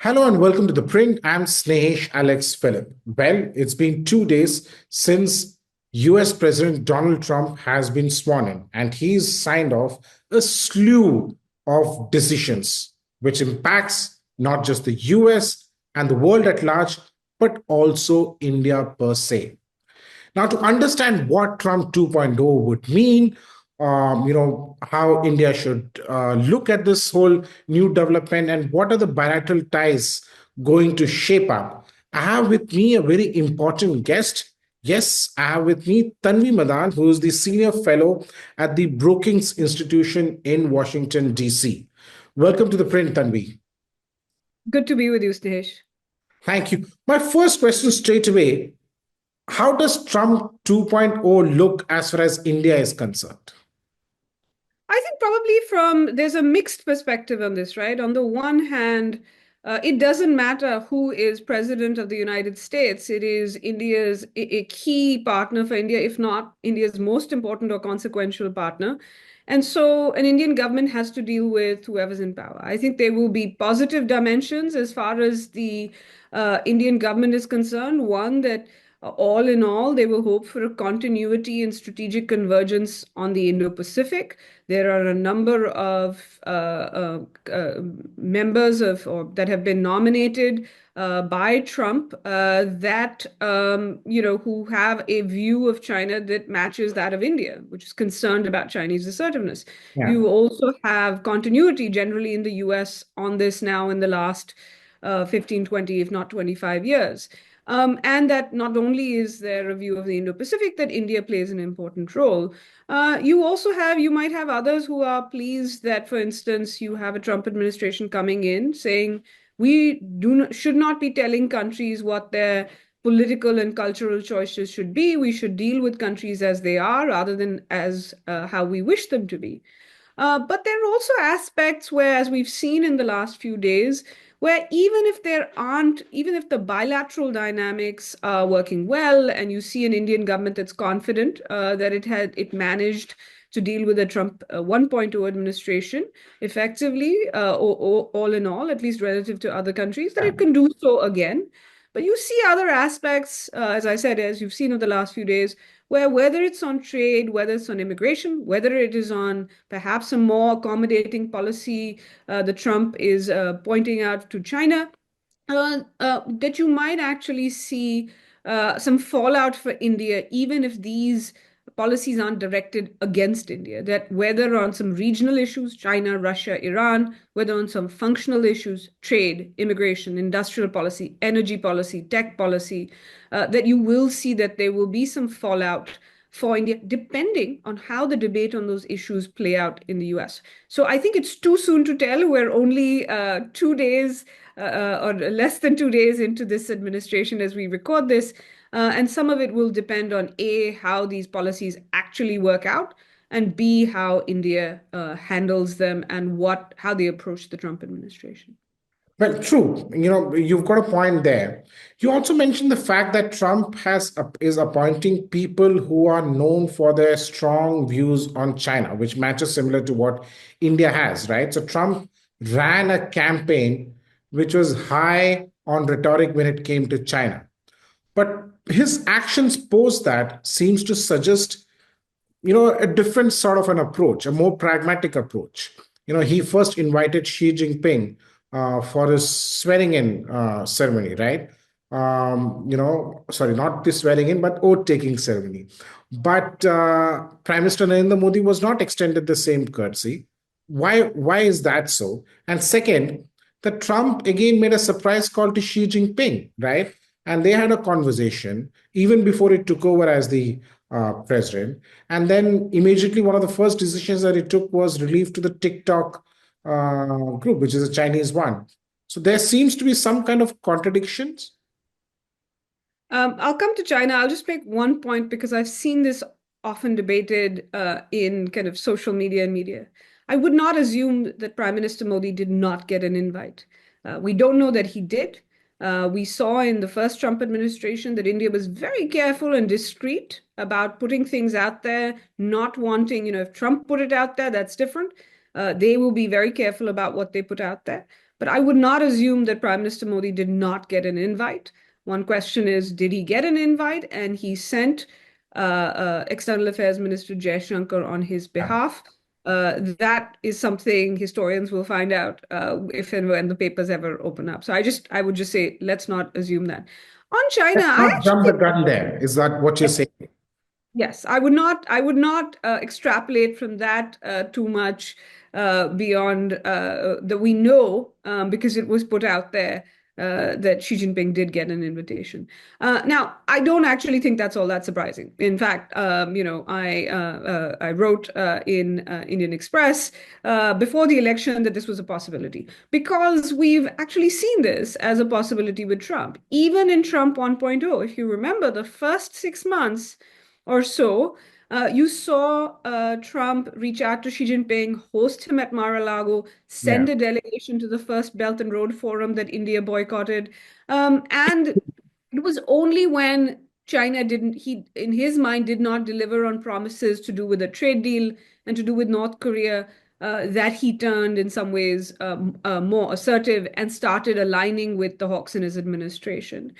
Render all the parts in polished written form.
Hello and welcome to The Print. I'm Snehesh Alex Philip. Well, it's been 2 days since US President Donald Trump has been sworn in, and he's signed off a slew of decisions which impacts not just the US and the world at large, but also India per se. Now, to understand what Trump 2.0 would mean, how India should look at this whole new development and what are the bilateral ties going to shape up, I have with me a very important guest. Yes, I have with me Tanvi Madan, who is the senior fellow at the Brookings Institution in Washington, D.C. Welcome to the print, Tanvi. Good to be with you, Snehesh. Thank you. My first question straight away: how does Trump 2.0 look as far as India is concerned? I think there's a mixed perspective on this, right? On the one hand, it doesn't matter who is president of the United States. It is India's a key partner for India, if not India's most important or consequential partner. And so an Indian government has to deal with whoever's in power. I think there will be positive dimensions as far as the Indian government is concerned. One, that all in all, they will hope for a continuity and strategic convergence on the Indo-Pacific. There are a number of members of or that have been nominated by Trump who have a view of China that matches that of India, which is concerned about Chinese assertiveness. Yeah. You also have continuity generally in the US on this now in the last 15, 20, if not 25 years. And that not only is there a view of the Indo-Pacific, that India plays an important role. You might have others who are pleased that, for instance, you have a Trump administration coming in saying should not be telling countries what their political and cultural choices should be. We should deal with countries as they are rather than as how we wish them to be. But there are also aspects where, as we've seen in the last few days, where even if the bilateral dynamics are working well, and you see an Indian government that's confident that it managed to deal with the Trump 1.0 administration effectively, all in all, at least relative to other countries, that Yeah. it can do so again. But you see other aspects, as I said, as you've seen over the last few days, where whether it's on trade, whether it's on immigration, whether it is on perhaps a more accommodating policy that Trump is pointing out to China, that you might actually see some fallout for India, even if these policies aren't directed against India, that whether on some regional issues, China, Russia, Iran, whether on some functional issues, trade, immigration, industrial policy, energy policy, tech policy, that you will see that there will be some fallout for India, depending on how the debate on those issues play out in the US. So I think it's too soon to tell. We're only 2 days or less than 2 days into this administration as we record this. And some of it will depend on A, how these policies actually work out, and B, how India handles them and how they approach the Trump administration. Well, true. You've got a point there. You also mentioned the fact that Trump is appointing people who are known for their strong views on China, which matches similar to what India has, right? So Trump ran a campaign which was high on rhetoric when it came to China. But his actions post that seems to suggest a different sort of an approach, a more pragmatic approach. He first invited Xi Jinping for his swearing in ceremony, right? Sorry, not the swearing in, but oath taking ceremony. But Prime Minister Narendra Modi was not extended the same courtesy. Why is that so? And second, the Trump again made a surprise call to Xi Jinping, right? And they had a conversation even before it took over as the president. And then immediately, one of the first decisions that he took was relief to the TikTok group, which is a Chinese one. So there seems to be some kind of contradictions. I'll come to China. I'll just make one point because I've seen this often debated in kind of social media and media. I would not assume that Prime Minister Modi did not get an invite. We don't know that he did. We saw in the first Trump administration that India was very careful and discreet about putting things out there, not wanting, if Trump put it out there, that's different. They will be very careful about what they put out there. But I would not assume that Prime Minister Modi did not get an invite. One question is, did he get an invite? And he sent External Affairs Minister Jaishankar on his behalf. That is something historians will find out if and when the papers ever open up. So I would just say, let's not assume that. On China, Let's I not jump the actually gun there. Is that what you're saying? Yes, I would not extrapolate from that too much beyond that we know because it was put out there that Xi Jinping did get an invitation. Now, I don't actually think that's all that surprising. In fact, I wrote in Indian Express before the election that this was a possibility because we've actually seen this as a possibility with Trump. Even in Trump 1.0, if you remember, the first 6 months or so, you saw Trump reach out to Xi Jinping, host him at Mar-a-Lago, Yeah. send a delegation to the first Belt and Road Forum that India boycotted. And it was only when China didn't, he, in his mind, did not deliver on promises to do with a trade deal and to do with North Korea, that he turned in some ways more assertive and started aligning with the hawks in his administration.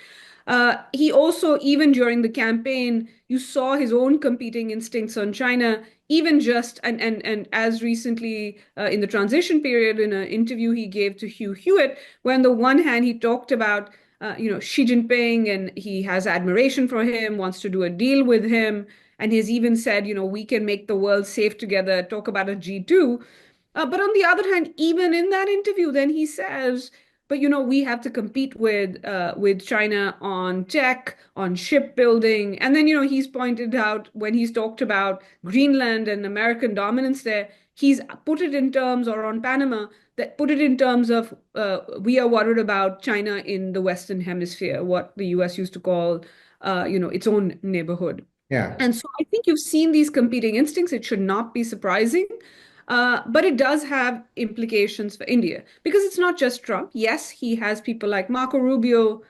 He also, even during the campaign, you saw his own competing instincts on China, even just and as recently in the transition period, in an interview he gave to Hugh Hewitt, where on the one hand he talked about Xi Jinping and he has admiration for him, wants to do a deal with him, and he's even said, we can make the world safe together, talk about a G2. But on the other hand, even in that interview, then he says, but we have to compete with China on tech, on shipbuilding, and then he's pointed out when he's talked about Greenland and American dominance there, he's put it in terms, or on Panama, that put it in terms of we are worried about China in the Western Hemisphere, what the U.S. used to call its own neighborhood. Yeah. And so I think you've seen these competing instincts. It should not be surprising. But it does have implications for India because it's not just Trump. Yes, he has people like Marco Rubio,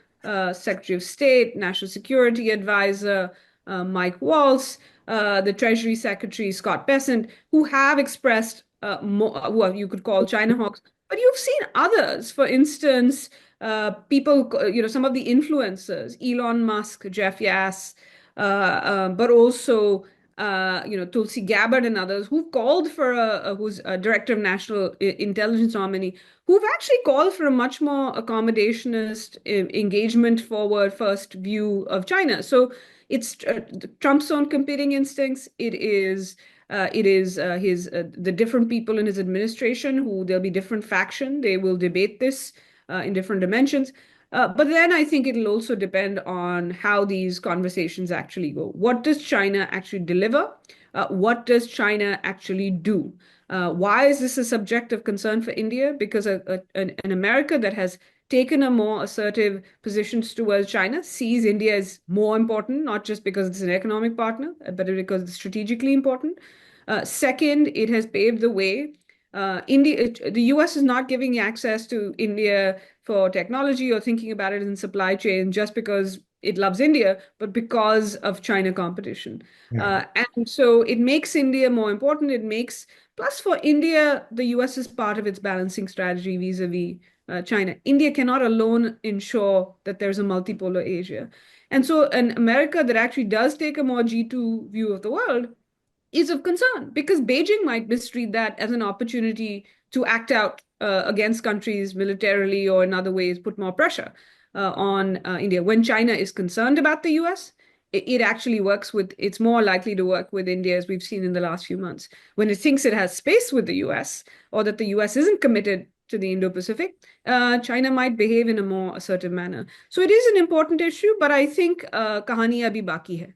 Secretary of State, National Security Advisor, Mike Waltz, the Treasury Secretary, Scott Bessent, who have expressed what you could call China hawks. But you've seen others, for instance, people, some of the influencers, Elon Musk, Jeff Yass, but also Tulsi Gabbard and others who've called for who's a director of national intelligence nominee, who've actually called for a much more accommodationist, engagement forward first view of China. So it's Trump's own competing instincts. It is his the different people in his administration who there'll be different faction. They will debate this in different dimensions. But then I think it'll also depend on how these conversations actually go. What does China actually deliver? What does China actually do? Why is this a subject of concern for India? Because an America that has taken a more assertive position towards China sees India as more important, not just because it's an economic partner, but because it's strategically important. Second, it has paved the way. The US is not giving access to India for technology or thinking about it in supply chain just because it loves India, but because of China competition. Yeah. And so it makes India more important. Plus for India, the US is part of its balancing strategy vis-a-vis China. India cannot alone ensure that there's a multipolar Asia. And so an America that actually does take a more G2 view of the world is of concern because Beijing might mistreat that as an opportunity to act out against countries militarily or in other ways, put more pressure on India. When China is concerned about the US, it actually it's more likely to work with India, as we've seen in the last few months. When it thinks it has space with the US or that the US isn't committed to the Indo-Pacific, China might behave in a more assertive manner. So it is an important issue, but I think kahani abhi baki hai.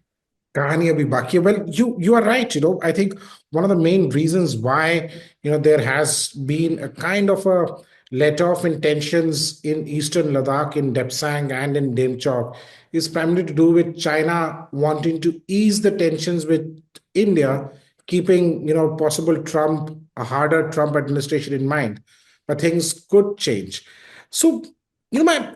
Kahani abhi baki hai. Well, you are right. I think one of the main reasons why there has been a kind of a let off in tensions in eastern Ladakh, in Depsang and in Demchok, is primarily to do with China wanting to ease the tensions with India, keeping possible a harder Trump administration in mind. But things could change. So, my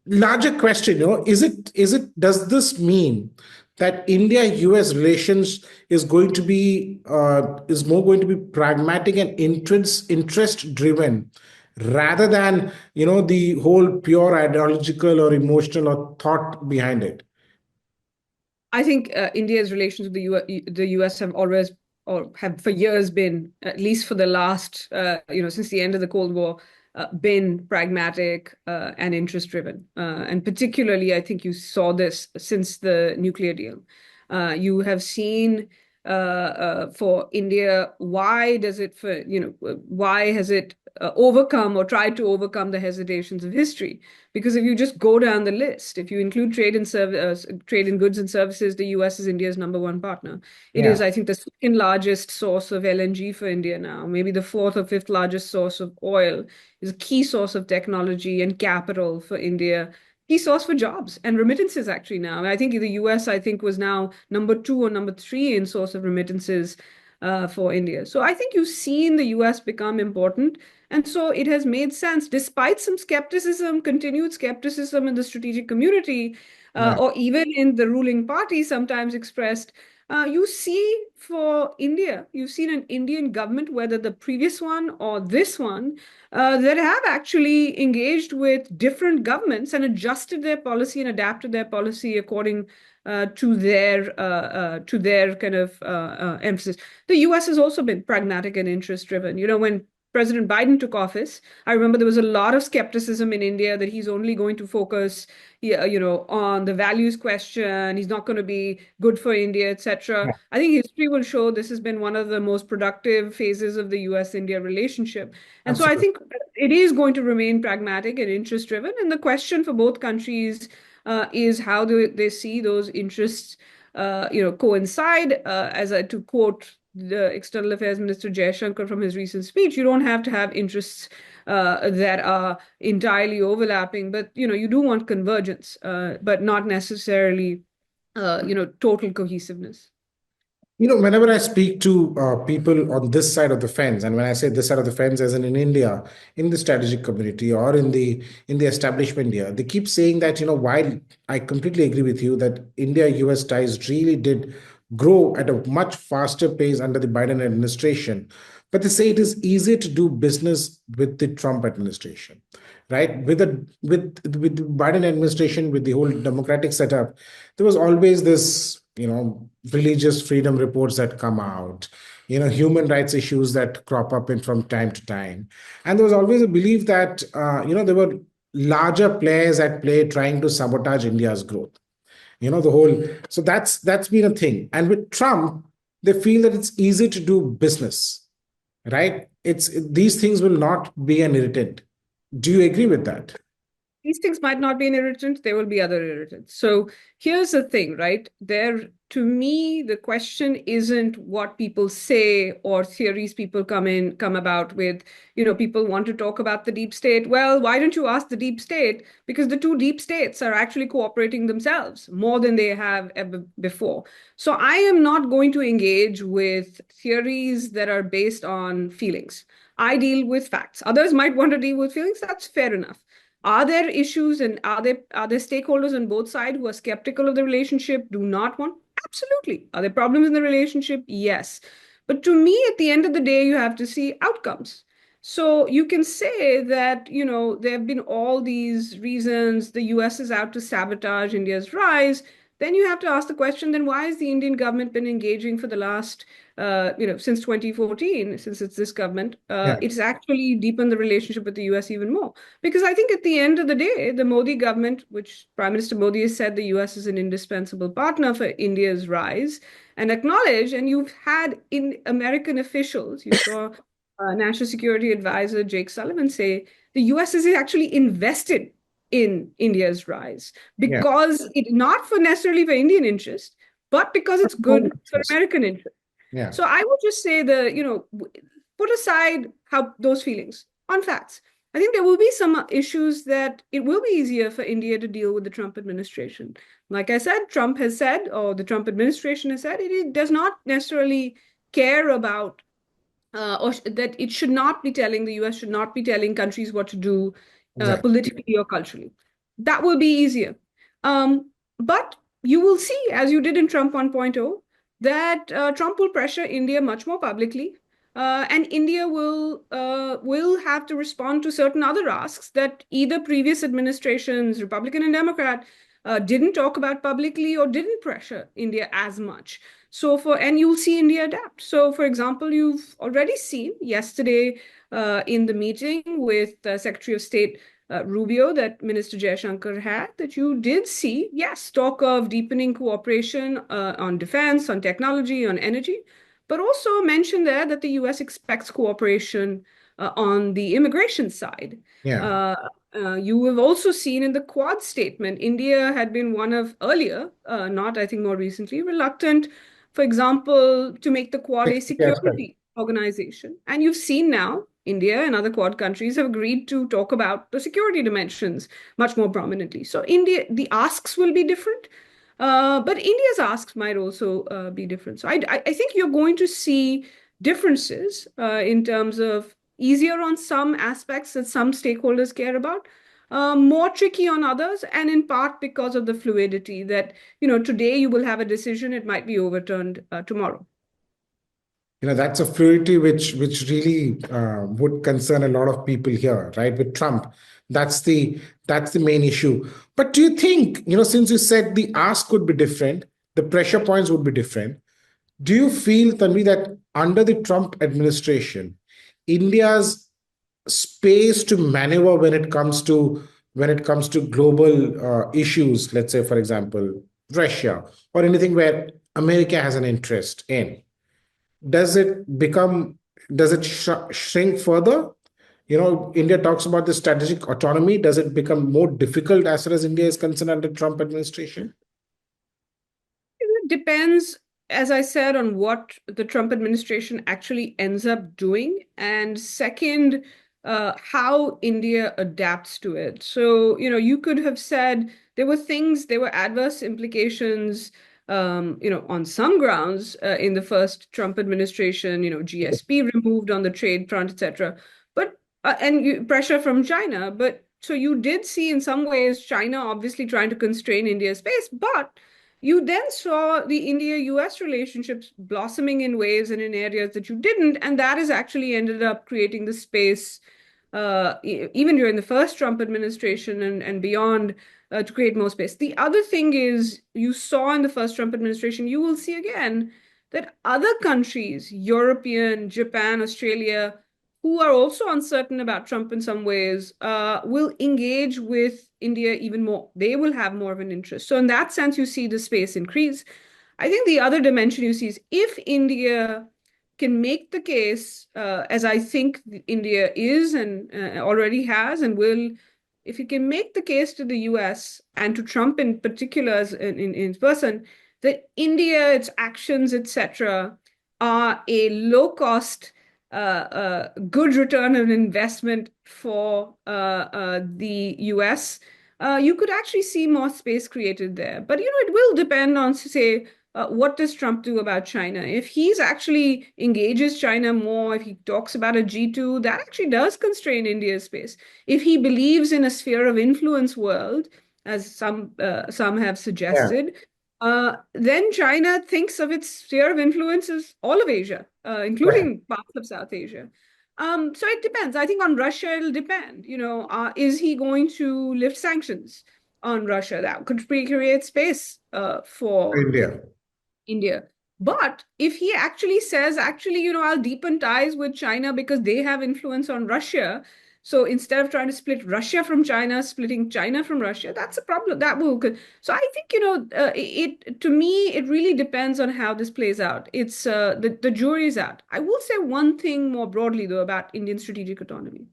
larger question, does this mean that India-US relations is going to be more going to be pragmatic and interest driven, rather than, the whole pure ideological or emotional or thought behind it. I think India's relations with the US have always, or have for years been, at least for the last, since the end of the Cold War, been pragmatic and interest driven. And particularly, I think you saw this since the nuclear deal. You have seen for India, why has it overcome or tried to overcome the hesitations of history? Because if you just go down the list, if you include trade in goods and services, the US is India's #1 partner. It is, Yeah, I think, the second largest source of LNG for India now, maybe the fourth or fifth largest source of oil, is a key source of technology and capital for India, key source for jobs and remittances actually now. I think the US, I think, was now #2 or #3 in source of remittances for India. So I think you've seen the US become important. And so it has made sense, despite some skepticism, continued skepticism in the strategic community, yeah, or even in the ruling party, sometimes expressed. You see for India, you've seen an Indian government, whether the previous one or this one, that have actually engaged with different governments and adjusted their policy and adapted their policy according to their kind of emphasis. The US has also been pragmatic and interest driven. When President Biden took office, I remember there was a lot of skepticism in India that he's only going to focus, on the values question. He's not going to be good for India, etc. yeah, I think history will show this has been one of the most productive phases of the US-India relationship. And so I absolutely. think it is going to remain pragmatic and interest driven. And the question for both countries is how do they see those interests, coincide. To quote the External Affairs Minister Jaishankar from his recent speech, you don't have to have interests that are entirely overlapping, but you do want convergence, but not necessarily total cohesiveness. Whenever I speak to people on this side of the fence, and when I say this side of the fence, as in India, in the strategic community or in the establishment here, they keep saying that, while I completely agree with you that India-US ties really did grow at a much faster pace under the Biden administration, but they say it is easier to do business with the Trump administration, right? With the Biden administration, with the whole democratic setup, there was always this, religious freedom reports that come out, human rights issues that crop up in from time to time, and there was always a belief that, there were larger players at play trying to sabotage India's growth. The whole, so that's been a thing. And with Trump, they feel that it's easy to do business, right? These things will not be an irritant. Do you agree with that? These things might not be an irritant, there will be other irritants. So here's the thing, right? To me, the question isn't what people say or theories people come about with. People want to talk about the deep state. Well, why don't you ask the deep state? Because the two deep states are actually cooperating themselves more than they have ever before. So I am not going to engage with theories that are based on feelings. I deal with facts. Others might want to deal with feelings. That's fair enough. Are there issues, and are there stakeholders on both sides who are skeptical of the relationship, do not want? Absolutely. Are there problems in the relationship? Yes. But to me, at the end of the day, you have to see outcomes. So you can say that, there have been all these reasons the US is out to sabotage India's rise. Then you have to ask the question, then why has the Indian government been engaging for the last, since 2014, since it's this government? Yeah, It's actually deepened the relationship with the US even more. Because I think at the end of the day, the Modi government, which Prime Minister Modi has said the US is an indispensable partner for India's rise, and acknowledge, and you've had in American officials, you saw National Security Advisor Jake Sullivan say the US is actually invested in India's rise yeah. because not for necessarily for Indian interest, but because it's good for American interest. Yeah, So I would just say put aside how those feelings on facts. I think there will be some issues that it will be easier for India to deal with the Trump administration. Like I said, Trump has said, or the Trump administration has said, it does not necessarily care about, that it should not be telling, the US should not be telling countries what to do exactly. politically or culturally. That will be easier. But you will see, as you did in Trump 1.0, that Trump will pressure India much more publicly. And India will have to respond to certain other asks that either previous administrations, Republican and Democrat, didn't talk about publicly or didn't pressure India as much. And you'll see India adapt. So, for example, you've already seen yesterday in the meeting with Secretary of State Rubio that Minister Jaishankar had, that you did see, yes, talk of deepening cooperation on defense, on technology, on energy, but also mention there that the US expects cooperation on the immigration side. Yeah. Uh, you have also seen in the Quad statement, India had been one of earlier, not I think more recently, reluctant, for example, to make the Quad a Yes, right. security organization. And you've seen now India and other Quad countries have agreed to talk about the security dimensions much more prominently. So India, the asks will be different. But India's asks might also be different. So I think you're going to see differences in terms of easier on some aspects that some stakeholders care about, more tricky on others, and in part because of the fluidity that, today you will have a decision, it might be overturned tomorrow. That's a fluidity which really would concern a lot of people here, right? With Trump, that's the main issue. But do you think, since you said the ask could be different, the pressure points would be different, do you feel, Tanvi, that under the Trump administration, India's space to maneuver when it comes to global issues, let's say, for example, Russia or anything where America has an interest in, does it become does it shrink further? India talks about the strategic autonomy. Does it become more difficult as far as India is concerned under Trump administration? It depends, as I said, on what the Trump administration actually ends up doing. And second, how India adapts to it. So, you could have said there were adverse implications, on some grounds in the first Trump administration, GSP removed on the trade front, etc. But, pressure from China. But so you did see in some ways China obviously trying to constrain India's space, but you then saw the India-US relationships blossoming in ways and in areas that you didn't, and that has actually ended up creating the space, even during the first Trump administration and beyond, to create more space. The other thing is, you saw in the first Trump administration, you will see again that other countries, European, Japan, Australia, who are also uncertain about Trump in some ways, will engage with India even more. They will have more of an interest. So in that sense, you see the space increase. I think the other dimension you see is if India can make the case, as I think India is and already has and will, if you can make the case to the US and to Trump in particular, in person, that India, its actions, etc., are a low cost, good return on investment for the US, you could actually see more space created there. But it will depend on, say, what does Trump do about China? If he's actually engages China more, if he talks about a G2, that actually does constrain India's space. If he believes in a sphere of influence world, as some have Yeah, suggested, then China thinks of its sphere of influence as all of Asia, right. including parts of South Asia. So it depends. I think on Russia, it'll depend. Is he going to lift sanctions on Russia? That could create space for India. India. But if he actually says, actually, I'll deepen ties with China because they have influence on Russia. So instead of trying to split Russia from China, splitting China from Russia, that's a problem. That will. So I think, it to me, it really depends on how this plays out. It's the jury's out. I will say one thing more broadly, though, about Indian strategic autonomy.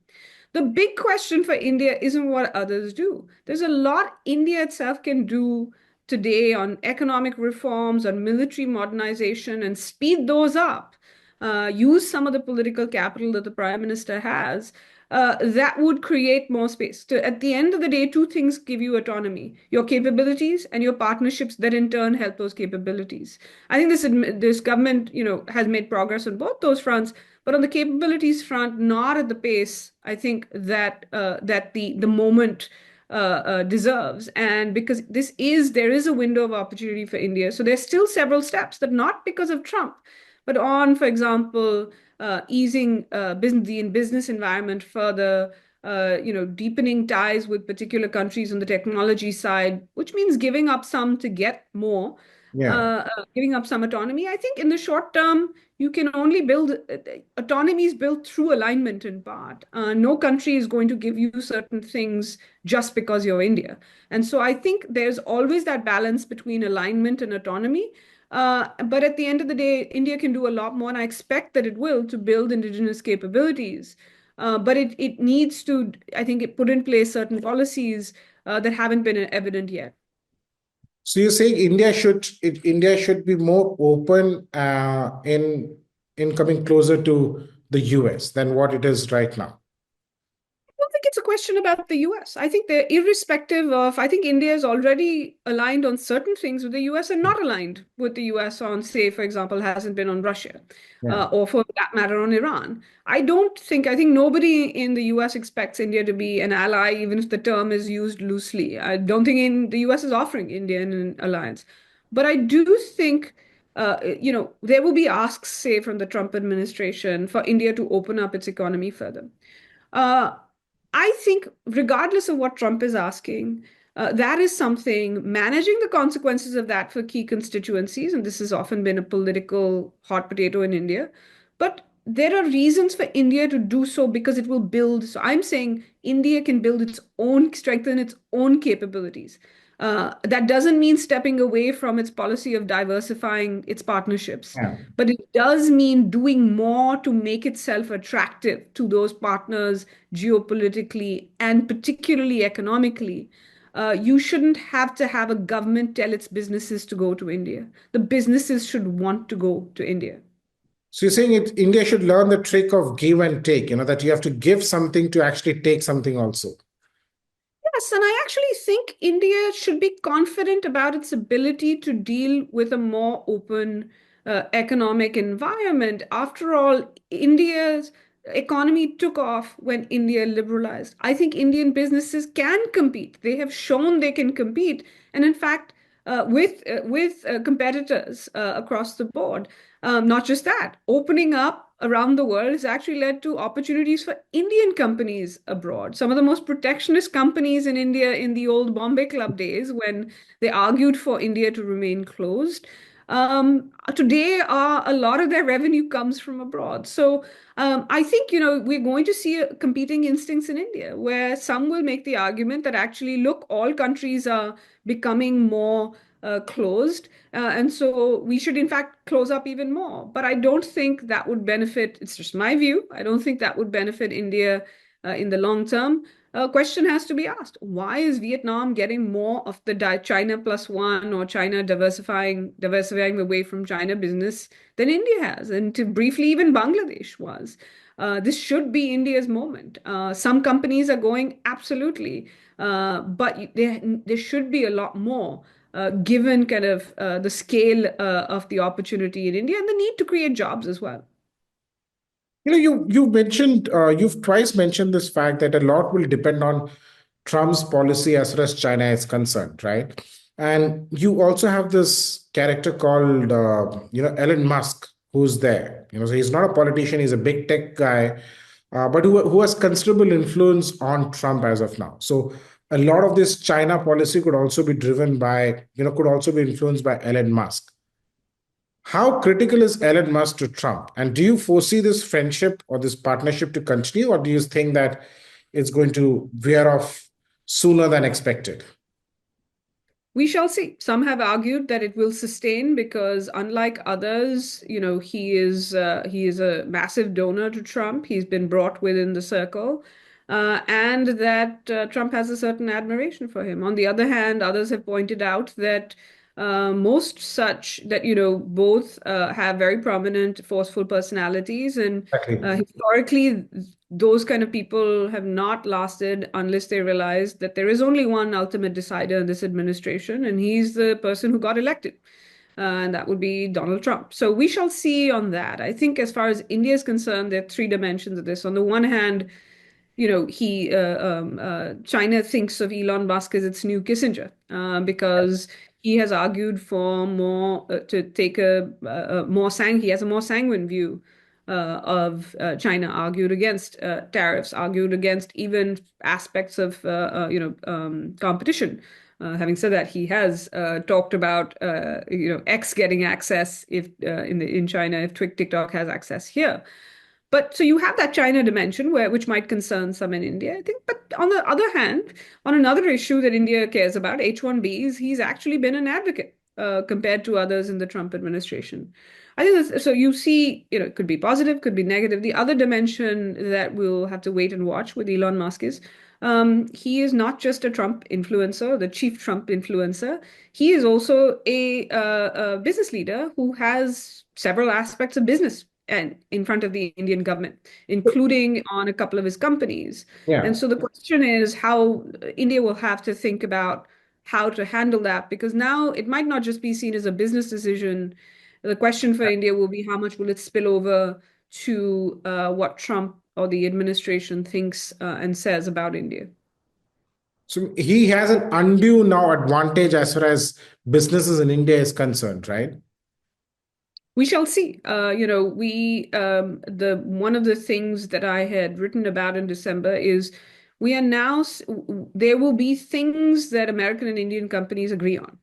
The big question for India isn't what others do. There's a lot India itself can do today on economic reforms, on military modernization, and speed those up. Use some of the political capital that the prime minister has. That would create more space. At the end of the day, two things give you autonomy: your capabilities and your partnerships that in turn help those capabilities. I think this government, has made progress on both those fronts, but on the capabilities front, not at the pace I think that the moment deserves. And because there is a window of opportunity for India. So there's still several steps that not because of Trump, but on, for example, easing business environment further, deepening ties with particular countries on the technology side, which means giving up some to get more, Yeah. giving up some autonomy. I think in the short term, you can only build autonomy is built through alignment in part. No country is going to give you certain things just because you're India. And so I think there's always that balance between alignment and autonomy. But at the end of the day, India can do a lot more, and I expect that it will to build indigenous capabilities. But it needs to, I think, it put in place certain policies that haven't been evident yet. So you're saying India should be more open in coming closer to the US than what it is right now. Don't think it's a question about the US. I think they're irrespective of, I think India is already aligned on certain things with the US and not aligned with the US on, say, for example, hasn't been on Russia, Yeah. or for that matter on Iran. I think nobody in the US expects India to be an ally, even if the term is used loosely. I don't think the US is offering India an alliance. But I do think there will be asks, say, from the Trump administration for India to open up its economy further. Uh, I think, regardless of what Trump is asking, that is something managing the consequences of that for key constituencies, and this has often been a political hot potato in India. But there are reasons for India to do so because it will build. So I'm saying India can build its own, strengthen its own capabilities. That doesn't mean stepping away from its policy of diversifying its partnerships, Yeah. but it does mean doing more to make itself attractive to those partners geopolitically and particularly economically. You shouldn't have to have a government tell its businesses to go to India. The businesses should want to go to India. So you're saying India should learn the trick of give and take, that you have to give something to actually take something also. Yes, and I actually think India should be confident about its ability to deal with a more open economic environment. After all, India's economy took off when India liberalized. I think Indian businesses can compete. They have shown they can compete, and in fact, with competitors across the board. Not just that, opening up around the world has actually led to opportunities for Indian companies abroad. Some of the most protectionist companies in India in the old Bombay Club days, when they argued for India to remain closed, today a lot of their revenue comes from abroad. So I think, we're going to see competing instincts in India, where some will make the argument that actually, look, all countries are becoming more closed. And so we should, in fact, close up even more. But I don't think that would benefit, it's just my view, I don't think that would benefit India in the long term. A question has to be asked. Why is Vietnam getting more of the China plus one or China diversifying away from China business than India has? And to briefly, even Bangladesh was. This should be India's moment. Some companies are going absolutely, but there should be a lot more given kind of the scale of the opportunity in India and the need to create jobs as well. You've twice mentioned this fact that a lot will depend on Trump's policy as far as China is concerned, right? And you also have this character called, Elon Musk, who's there. So he's not a politician; he's a big tech guy, but who has considerable influence on Trump as of now. So a lot of this China policy could also be driven by, could also be influenced by Elon Musk. How critical is Elon Musk to Trump? And do you foresee this friendship or this partnership to continue, or do you think that it's going to veer off sooner than expected? We shall see. Some have argued that it will sustain because, unlike others, he is a massive donor to Trump. He's been brought within the circle, and that Trump has a certain admiration for him. On the other hand, others have pointed out that most such that both have very prominent, forceful personalities, and Exactly. historically, those kind of people have not lasted unless they realize that there is only one ultimate decider in this administration, and he's the person who got elected. And that would be Donald Trump. So we shall see on that. I think, as far as India is concerned, there are three dimensions of this. On the one hand, China thinks of Elon Musk as its new Kissinger, because he has argued for more to take a more sang he has a more sanguine view of China, argued against tariffs, argued against even aspects of competition. Having said that, he has talked about X getting access if in China if TikTok has access here. But so you have that China dimension which might concern some in India, I think. But on the other hand, on another issue that India cares about, H-1Bs, he's actually been an advocate compared to others in the Trump administration. I think so. You see, it could be positive, could be negative. The other dimension that we'll have to wait and watch with Elon Musk is he is not just a Trump influencer, the chief Trump influencer. He is also a business leader who has several aspects of business and in front of the Indian government, including on a couple of his companies. Yeah. And so the question is how India will have to think about how to handle that, because now it might not just be seen as a business decision. The question for India will be how much will it spill over to what Trump or the administration thinks and says about India. So he has an undue now advantage as far as businesses in India is concerned, right? We shall see. The one of the things that I had written about in December is we are now there will be things that American and Indian companies agree on,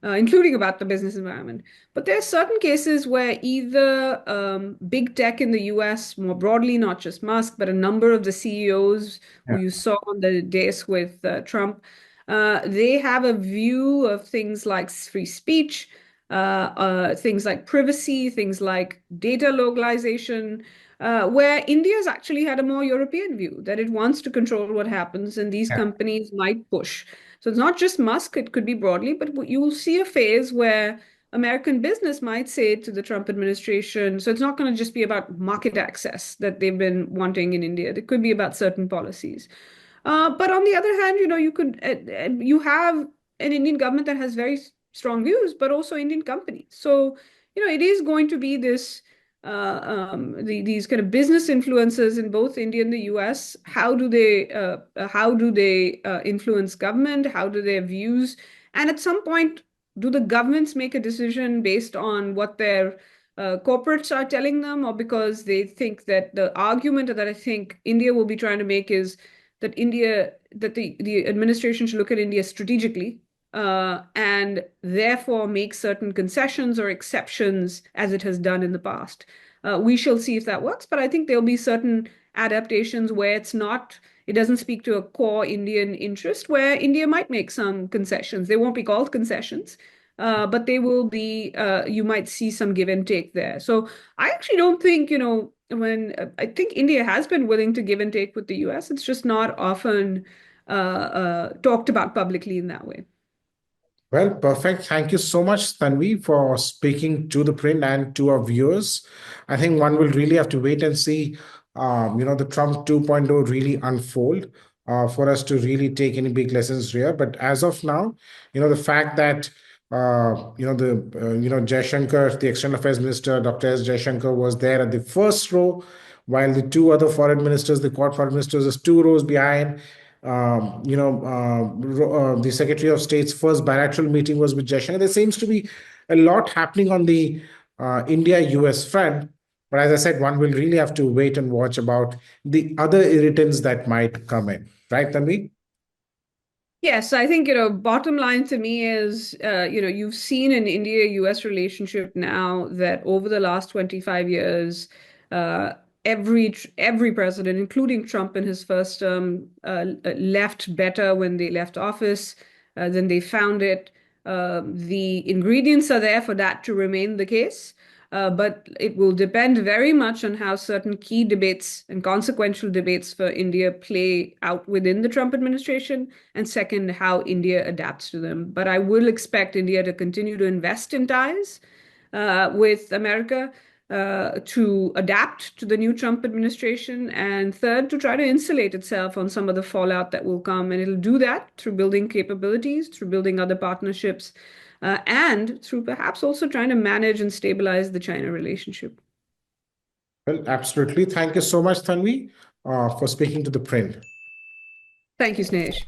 including about the business environment. But there are certain cases where either big tech in the US, more broadly, not just Musk, but a number of the CEOs who Yeah. you saw on the desk with Trump, they have a view of things like free speech, things like privacy, things like data localization. Where India's actually had a more European view that it wants to control what happens, and these Yeah. companies might push. So it's not just Musk, it could be broadly, but you will see a phase where American business might say to the Trump administration, so it's not going to just be about market access that they've been wanting in India. It could be about certain policies. But on the other hand, you have an Indian government that has very strong views, but also Indian companies. So, it is going to be this these kind of business influences in both India and the US. How do they influence government? How do their views? And at some point, do the governments make a decision based on what their corporates are telling them, or because they think that the argument that I think India will be trying to make is that the administration should look at India strategically and therefore make certain concessions or exceptions as it has done in the past. We shall see if that works, but I think there'll be certain adaptations where it doesn't speak to a core Indian interest, where India might make some concessions. They won't be called concessions, but they will be, you might see some give and take there. So I actually don't think, I think India has been willing to give and take with the US. It's just not often talked about publicly in that way. Well, perfect. Thank you so much, Tanvi, for speaking to the print and to our viewers. I think one will really have to wait and see, the Trump 2.0 really unfold for us to really take any big lessons here. But as of now, the fact that, Jaishankar, the External Affairs Minister, Dr. S. Jaishankar, was there at the first row, while the two other foreign ministers, the Quad foreign ministers, is two rows behind. The Secretary of State's first bilateral meeting was with Jaishankar. There seems to be a lot happening on the India-US front. But as I said, one will really have to wait and watch about the other irritants that might come in. Right, Tanvi? Yes, I think, bottom line to me is, you've seen an India-US relationship now that over the last 25 years, every president, including Trump in his first term, left better when they left office than they found it. The ingredients are there for that to remain the case. But it will depend very much on how certain key debates and consequential debates for India play out within the Trump administration, and second, how India adapts to them. But I will expect India to continue to invest in ties with America, to adapt to the new Trump administration, and third, to try to insulate itself on some of the fallout that will come. And it'll do that through building capabilities, through building other partnerships, and through perhaps also trying to manage and stabilize the China relationship. Well, absolutely. Thank you so much, Tanvi, for speaking to the print. Thank you, Snehesh.